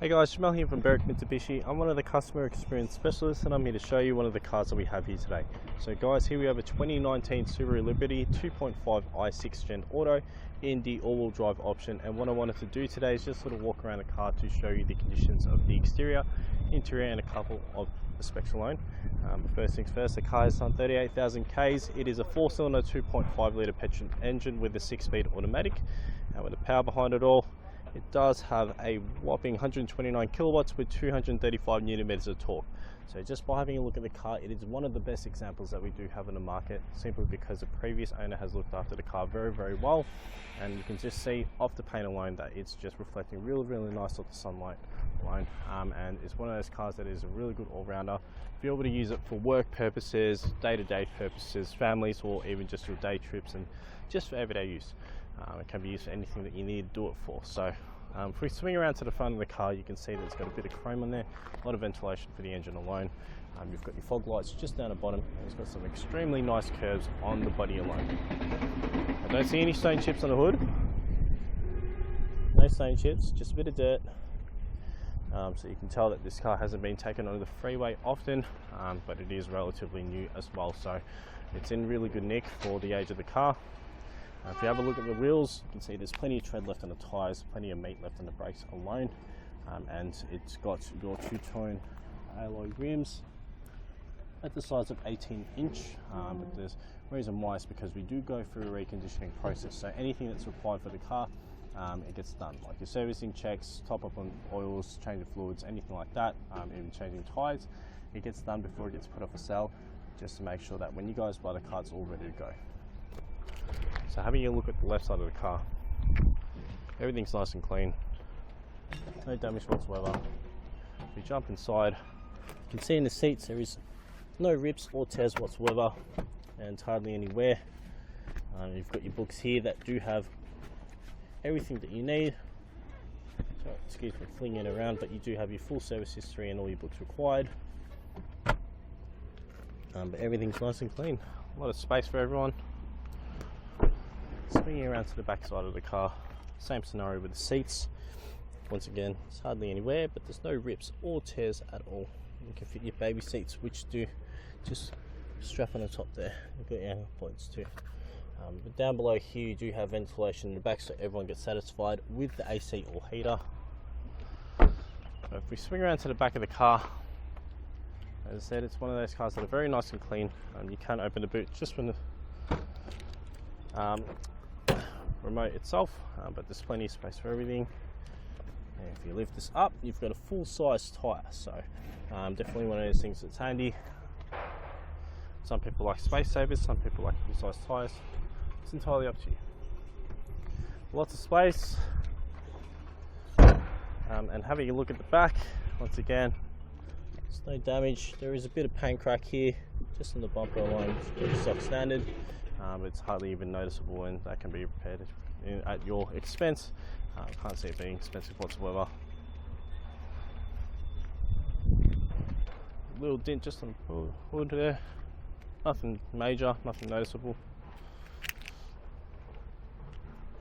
Hey guys, Jamel here from Berwick Mitsubishi. I'm one of the customer experience specialists and I'm here to show you one of the cars that we have here today. So guys, here we have a 2019 Subaru Liberty 2.5 i6 Gen Auto in the all-wheel drive option, and what I wanted to do today is just sort of walk around the car to show you the conditions of the exterior, interior and a couple of the specs alone. First things first, the car has done 38,000 Ks. It is a 4-cylinder 2.5 litre petrol engine with a 6-speed automatic, and with the power behind it all, it does have a whopping 129 kilowatts with 235 newton meters of torque. So just by having a look at the car, it is one of the best examples that we do have in the market, simply because the previous owner has looked after the car very well, and you can just see off the paint alone that it's just reflecting really nice off the sunlight alone. And it's one of those cars that is a really good all-rounder. If you're able to use it for work purposes, day-to-day purposes, families, or even just your day trips and just for everyday use. It can be used for anything that you need to do it for. So if we swing around to the front of the car, you can see that it's got a bit of chrome on there, a lot of ventilation for the engine alone. You've got your fog lights just down the bottom, and it's got some extremely nice curves on the body alone. I don't see any stone chips on the hood. No stone chips, just a bit of dirt. So you can tell that this car hasn't been taken onto the freeway often, but it is relatively new as well. So it's in really good nick for the age of the car. If you have a look at the wheels, you can see there's plenty of tread left on the tyres, plenty of meat left on the brakes alone, and it's got your two-tone alloy rims at the size of 18-inch. But there's reason why is because we do go through a reconditioning process, so anything that's required for the car, it gets done, like your servicing checks, top up on oils, change of fluids, anything like that, even changing tyres, it gets done before it gets put off for sale, just to make sure that when you guys buy the car, it's all ready to go. So having a look at the left side of the car, everything's nice and clean, no damage whatsoever. If we jump inside, you can see in the seats there is no rips or tears whatsoever, and hardly any wear. You've got your books here that do have everything that you need. So excuse me flinging it around, but you do have your full service history and all your books required. But everything's nice and clean, a lot of space for everyone. Swinging around to the back side of the car, same scenario with the seats. Once again, there's hardly any wear, but there's no rips or tears at all. You can fit your baby seats, which do just strap on the top there. You've got your anchor points too. But down below here, you do have ventilation in the back, so everyone gets satisfied with the AC or heater. So if we swing around to the back of the car, as I said, it's one of those cars that are very nice and clean. You can open the boot just from the remote itself, but there's plenty of space for everything. And if you lift this up, you've got a full-size tyre, so definitely one of those things that's handy. Some people like space savers, some people like full-size tyres. It's entirely up to you. Lots of space, and having a look at the back, once again, there's no damage. There is a bit of paint crack here, just on the bumper alone, it's stock standard. But it's hardly even noticeable, and that can be repaired at your expense. Can't see it being expensive whatsoever. Little dent just on the hood there, nothing major, nothing noticeable,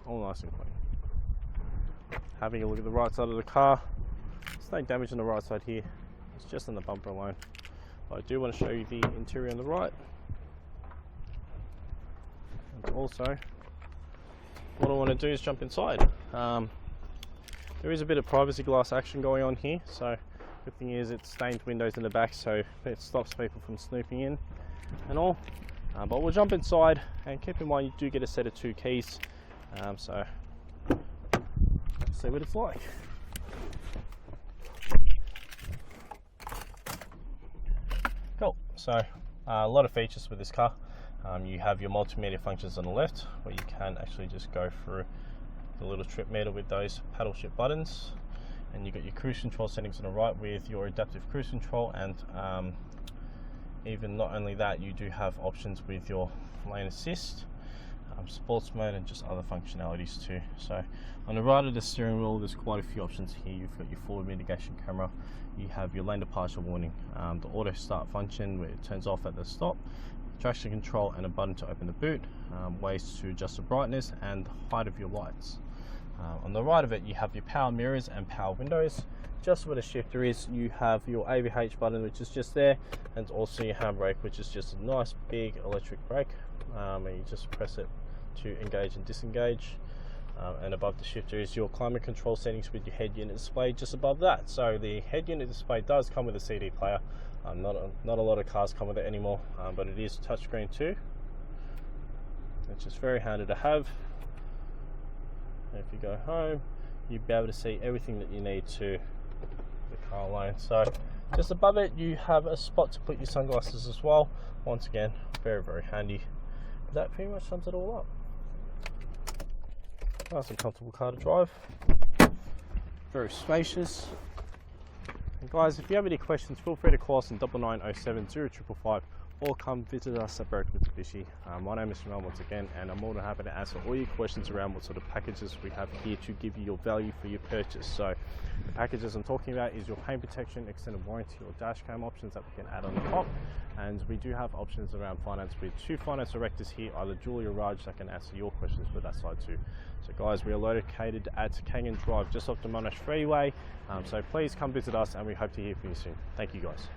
all nice and clean. Having a look at the right side of the car, there's no damage on the right side here, it's just on the bumper alone. But I do want to show you the interior on the right. Also, what I want to do is jump inside. There is a bit of privacy glass action going on here, so good thing is it's stained windows in the back, so it stops people from snooping in and all. But we'll jump inside, and keep in mind you do get a set of 2 keys, so let's see what it's like. Cool. So a lot of features with this car. You have your multimedia functions on the left, where you can actually just go through the little trip meter with those paddle shift buttons, and you got your cruise control settings on the right with your adaptive cruise control, and even not only that, you do have options with your lane assist, sports mode, and just other functionalities too. So on the right of the steering wheel, there's quite a few options here. You've got your forward mitigation camera, you have your lane departure warning, the auto start function where it turns off at the stop, traction control, and a button to open the boot, ways to adjust the brightness and height of your lights. On the right of it, you have your power mirrors and power windows, just where the shifter is, you have your ABH button, which is just there, and also your handbrake, which is just a nice big electric brake, and you just press it to engage and disengage. And above the shifter is your climate control settings with your head unit display just above that. So the head unit display does come with a CD player. Not a lot of cars come with it anymore, but it is touchscreen too, which is very handy to have. And if you go home, you'll be able to see everything that you need to the car lane. So just above it, you have a spot to put your sunglasses as well. Once again, very, very handy. That pretty much sums it all up. Nice and comfortable car to drive, very spacious. And guys, if you have any questions, feel free to call us on 9907 0555 or come visit us at Berwick Mitsubishi. My name is Mel once again, and I'm more than happy to answer all your questions around what sort of packages we have here to give you your value for your purchase. So the packages I'm talking about is your paint protection, extended warranty, or dash cam options that we can add on the top. And we do have options around finance with 2 finance directors here, either Julie or Raj, that can answer your questions for that side too. So guys, we are located at Kangan Drive, just off the Monash Freeway. So please come visit us, and we hope to hear from you soon. Thank you guys.